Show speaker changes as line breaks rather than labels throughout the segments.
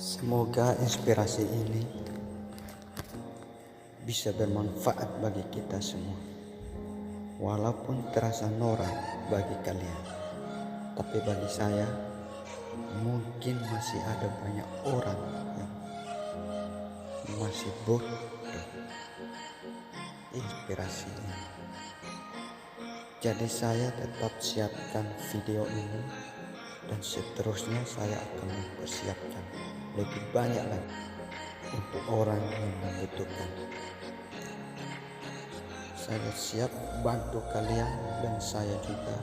Semoga inspirasi ini bisa bermanfaat bagi kita semua. Walaupun terasa norak bagi kalian, tapi bagi saya mungkin masih ada banyak orang yang masih butuh inspirasi ini. Jadi saya tetap siapkan video ini, dan seterusnya saya akan mempersiapkan lebih banyak lagi untuk orang yang membutuhkan. Saya siap bantu kalian, dan saya juga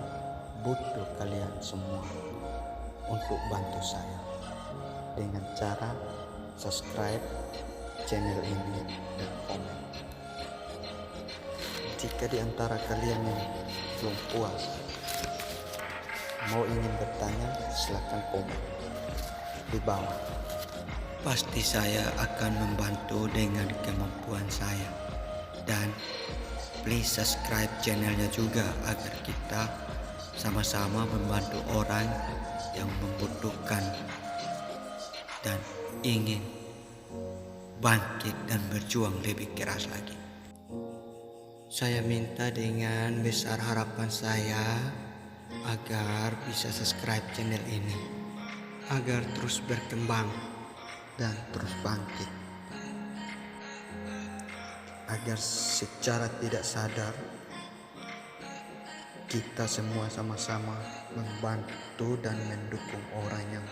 butuh kalian semua untuk bantu saya dengan cara subscribe channel ini dan komen. Jika di antara kalian yang belum puas, mau ingin bertanya, silakan komen di bawah. Pasti saya akan membantu dengan kemampuan saya. Dan please subscribe channelnya juga agar kita sama-sama membantu orang yang membutuhkan dan ingin bangkit dan berjuang lebih keras lagi. Saya minta dengan besar harapan saya agar bisa subscribe channel ini, agar terus berkembang dan terus bangkit, agar secara tidak sadar kita semua sama-sama membantu dan mendukung orang yang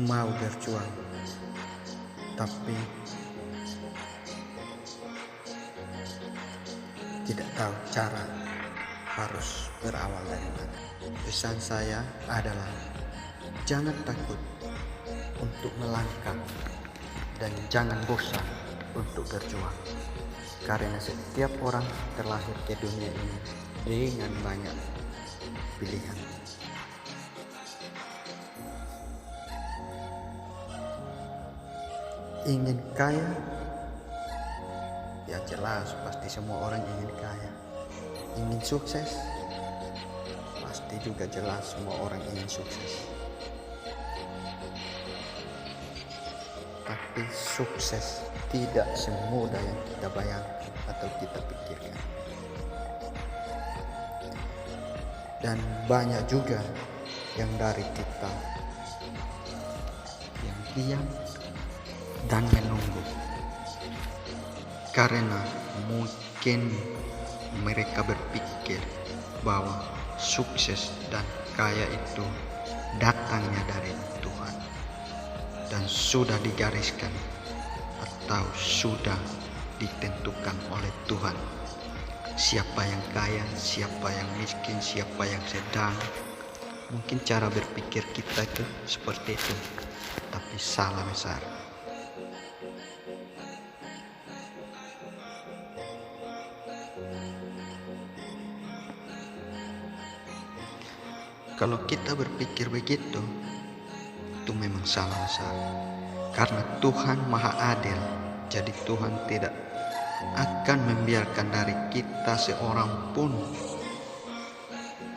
mau berjuang tapi tidak tahu cara harus berawal dari mana. Pesan saya adalah jangan takut untuk melangkah dan jangan bosan untuk berjuang, karena setiap orang terlahir ke dunia ini dengan banyak pilihan. Ingin kaya? Ya jelas pasti semua orang ingin kaya. Ingin sukses? Pasti juga jelas semua orang ingin sukses. Tapi sukses tidak semudah yang kita bayangkan atau kita pikirkan. Dan banyak juga yang dari kita yang diam dan menunggu, karena mungkin mereka berpikir bahwa sukses dan kaya itu datangnya dari Tuhan dan sudah digariskan atau sudah ditentukan oleh Tuhan. Siapa yang kaya, siapa yang miskin, siapa yang sedang. Mungkin cara berpikir kita itu seperti itu, tapi salah besar. Kalau kita berpikir begitu, itu memang salah besar. Karena Tuhan Maha Adil, jadi Tuhan tidak akan membiarkan dari kita seorang pun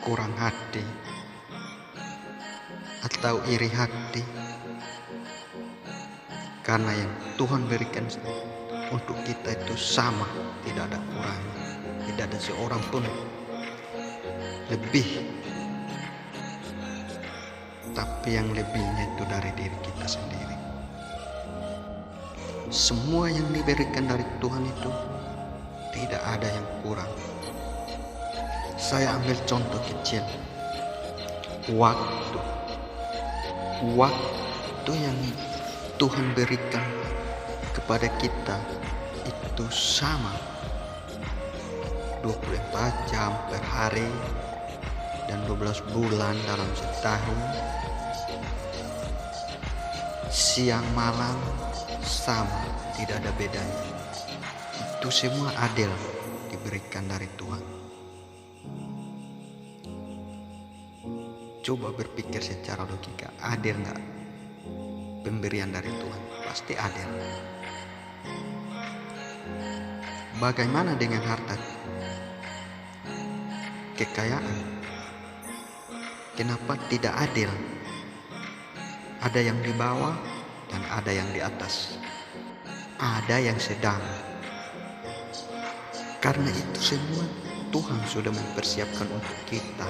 kurang hati atau iri hati, karena yang Tuhan berikan untuk kita itu sama, tidak ada kurang, tidak ada seorang pun lebih, tapi yang lebihnya itu dari diri kita sendiri. Semua yang diberikan dari Tuhan itu tidak ada yang kurang. Saya ambil contoh kecil, waktu yang Tuhan berikan kepada kita itu sama 24 jam per hari dan 12 bulan dalam setahun. Siang malam sama, tidak ada bedanya. Itu semua adil diberikan dari Tuhan. Coba berpikir secara logika, adil nggak pemberian dari Tuhan? Pasti adil. Bagaimana dengan harta kekayaan? Kenapa tidak adil? Ada yang di bawah, dan ada yang di atas, ada yang sedang. Karena itu semua Tuhan sudah mempersiapkan untuk kita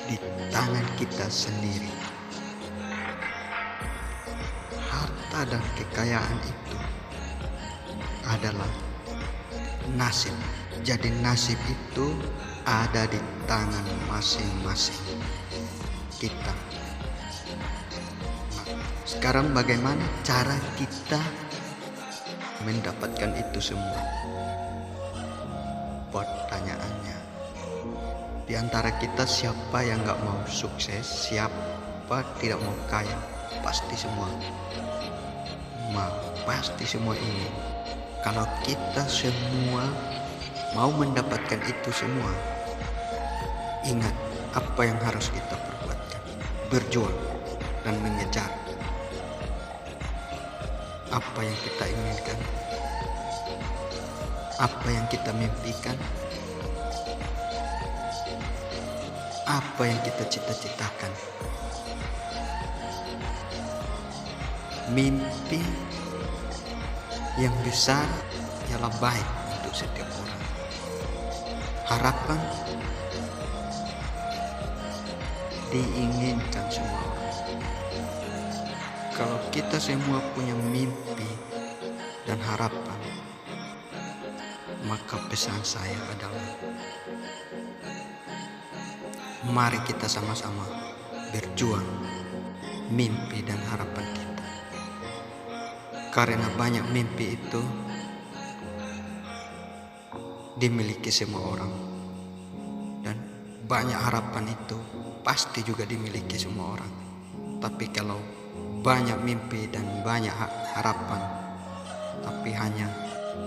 di tangan kita sendiri. Harta dan kekayaan itu adalah nasib. Jadi nasib itu ada di tangan masing-masing kita. Nah, sekarang bagaimana cara kita mendapatkan itu semua? Pertanyaannya, di antara kita siapa yang gak mau sukses? Siapa tidak mau kaya? Pasti semua mau, pasti semua ingin. Kalau kita semua mau mendapatkan itu semua, ingat apa yang harus kita perbuatkan: berjuang dan mengejar apa yang kita inginkan, apa yang kita mimpikan, apa yang kita cita-citakan. Mimpi yang besar ialah baik untuk setiap orang. Harapan diinginkan semua orang. Kalau kita semua punya mimpi dan harapan, maka pesan saya adalah mari kita sama-sama berjuang mimpi dan harapan kita. Karena banyak mimpi itu dimiliki semua orang, dan banyak harapan itu pasti juga dimiliki semua orang. Tapi kalau banyak mimpi dan banyak harapan tapi hanya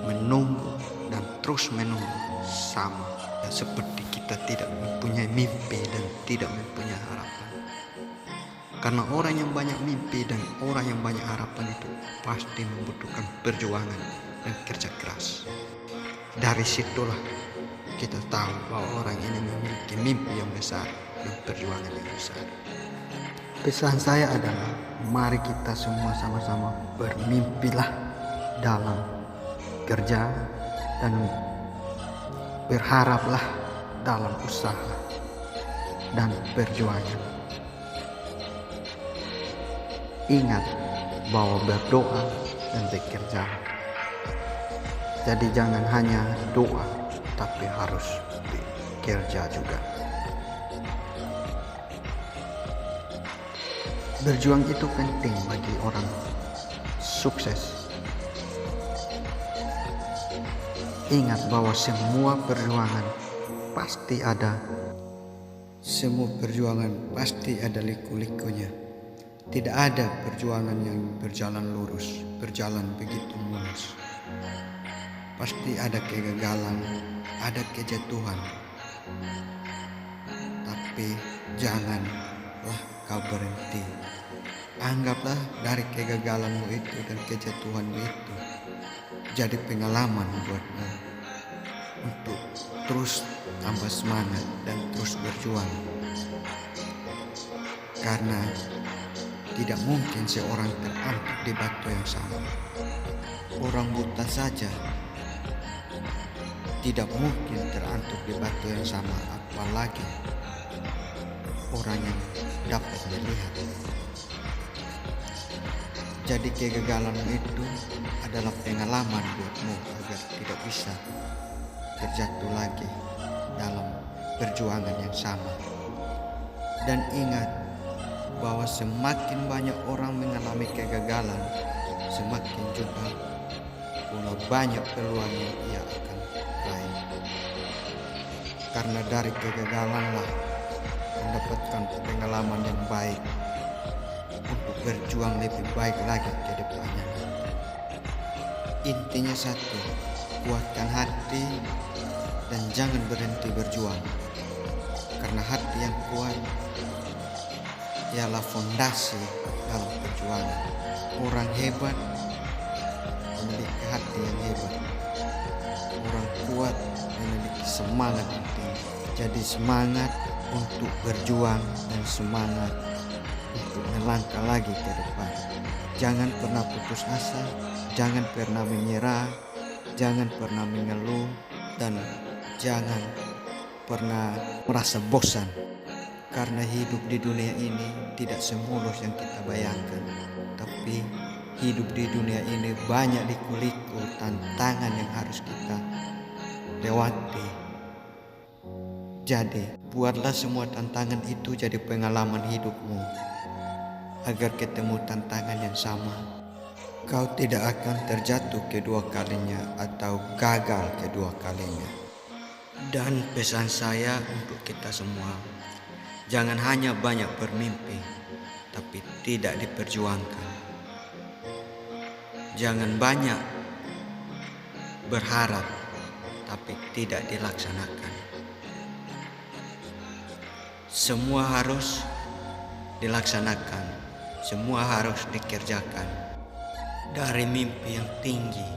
menunggu dan terus menunggu, sama seperti kita tidak mempunyai mimpi dan tidak mempunyai harapan. Karena orang yang banyak mimpi dan orang yang banyak harapan itu pasti membutuhkan perjuangan dan kerja keras. Dari situlah kita tahu bahwa orang ini memiliki mimpi yang besar dan perjuangan yang besar. Pesan saya adalah mari kita semua sama-sama bermimpilah dalam kerja dan berharaplah dalam usaha dan perjuangan. Ingat bahwa berdoa dan bekerja. Jadi jangan hanya doa, tapi harus bekerja juga. Berjuang itu penting bagi orang sukses. Ingat bahwa semua perjuangan pasti ada. Semua perjuangan pasti ada liku-likunya. Tidak ada perjuangan yang berjalan lurus, berjalan begitu mulus. Pasti ada kegagalan, ada kejatuhan. Tapi janganlah kau berhenti. Anggaplah dari kegagalanmu itu dan kejatuhanmu itu jadi pengalaman buatmu untuk terus tambah semangat dan terus berjuang. Karena tidak mungkin seorang terantuk di batu yang sama. Orang buta saja tidak mungkin terantuk di batu yang sama, apalagi orang yang dapat melihat. Jadi kegagalanmu itu adalah pengalaman buatmu agar tidak bisa terjatuh lagi dalam perjuangan yang sama. Dan ingat bahwa semakin banyak orang mengalami kegagalan, semakin juga pula banyak peluang yang ia akan raih. Karena dari kegagalanlah mendapatkan pengalaman yang baik untuk berjuang lebih baik lagi ke depannya. Intinya satu, kuatkan hati dan jangan berhenti berjuang. Karena hati yang kuat ialah fondasi dalam perjuangan. Orang hebat memiliki hati yang hebat. Orang kuat memiliki semangat yang tinggi. Jadi semangat untuk berjuang dan semangat untuk melangkah lagi ke depan. Jangan pernah putus asa, jangan pernah menyerah, jangan pernah mengeluh, dan jangan pernah merasa bosan. Karena hidup di dunia ini tidak semulus yang kita bayangkan. Tapi hidup di dunia ini banyak liku-liku tantangan yang harus kita lewati. Jadi, buatlah semua tantangan itu jadi pengalaman hidupmu. Agar ketemu tantangan yang sama, kau tidak akan terjatuh kedua kalinya atau gagal kedua kalinya. Dan pesan saya untuk kita semua, jangan hanya banyak bermimpi, tapi tidak diperjuangkan. Jangan banyak berharap, tapi tidak dilaksanakan. Semua harus dilaksanakan, semua harus dikerjakan. Dari mimpi yang tinggi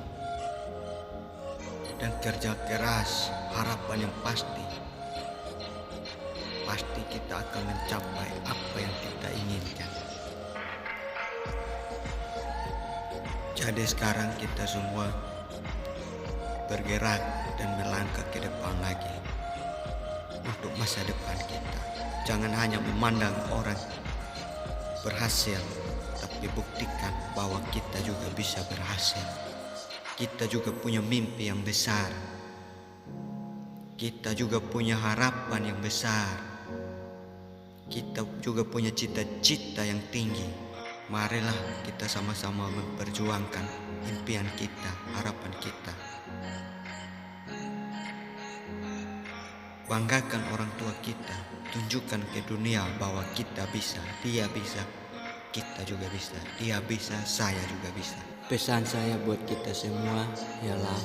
dan kerja keras, harapan yang pasti kita akan mencapai apa yang kita inginkan. Jadi sekarang kita semua bergerak dan melangkah ke depan lagi untuk masa depan kita. Jangan hanya memandang orang berhasil, tapi buktikan bahwa kita juga bisa berhasil. Kita juga punya mimpi yang besar. Kita juga punya harapan yang besar. Kita juga punya cita-cita yang tinggi. Marilah kita sama-sama memperjuangkan impian kita, harapan kita. Banggakan orang tua kita, tunjukkan ke dunia bahwa kita bisa, dia bisa, kita juga bisa, dia bisa, saya juga bisa. Pesan saya buat kita semua ialah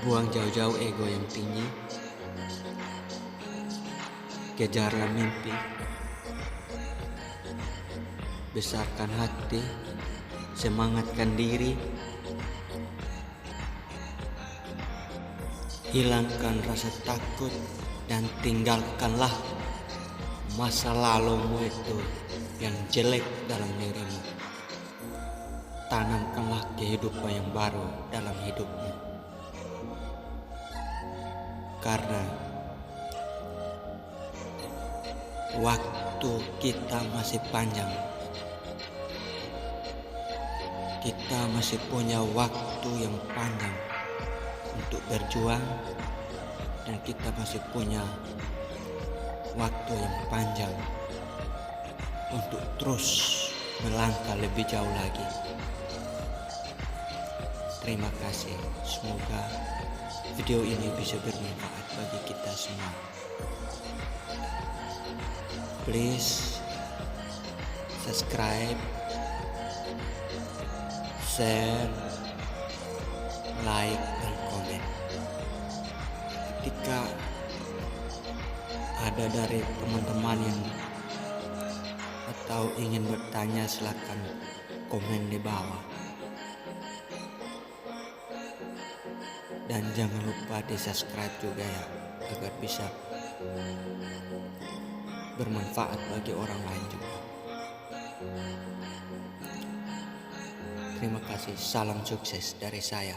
buang jauh-jauh ego yang tinggi, kejarlah mimpi, besarkan hati, semangatkan diri, hilangkan rasa takut, dan tinggalkanlah masa lalumu itu yang jelek dalam dirimu. Tanamkanlah kehidupan yang baru dalam hidupmu. Karena waktu kita masih panjang. Kita masih punya waktu yang panjang untuk berjuang, dan kita masih punya waktu yang panjang untuk terus melangkah lebih jauh lagi. Terima kasih. Semoga video ini bisa bermanfaat bagi kita semua. Please subscribe, share, like, dan komen. Ketika ada dari teman-teman yang atau ingin bertanya, silakan komen di bawah. Dan jangan lupa di subscribe juga ya, agar bisa bermanfaat bagi orang lain juga. Terima kasih, salam sukses dari saya.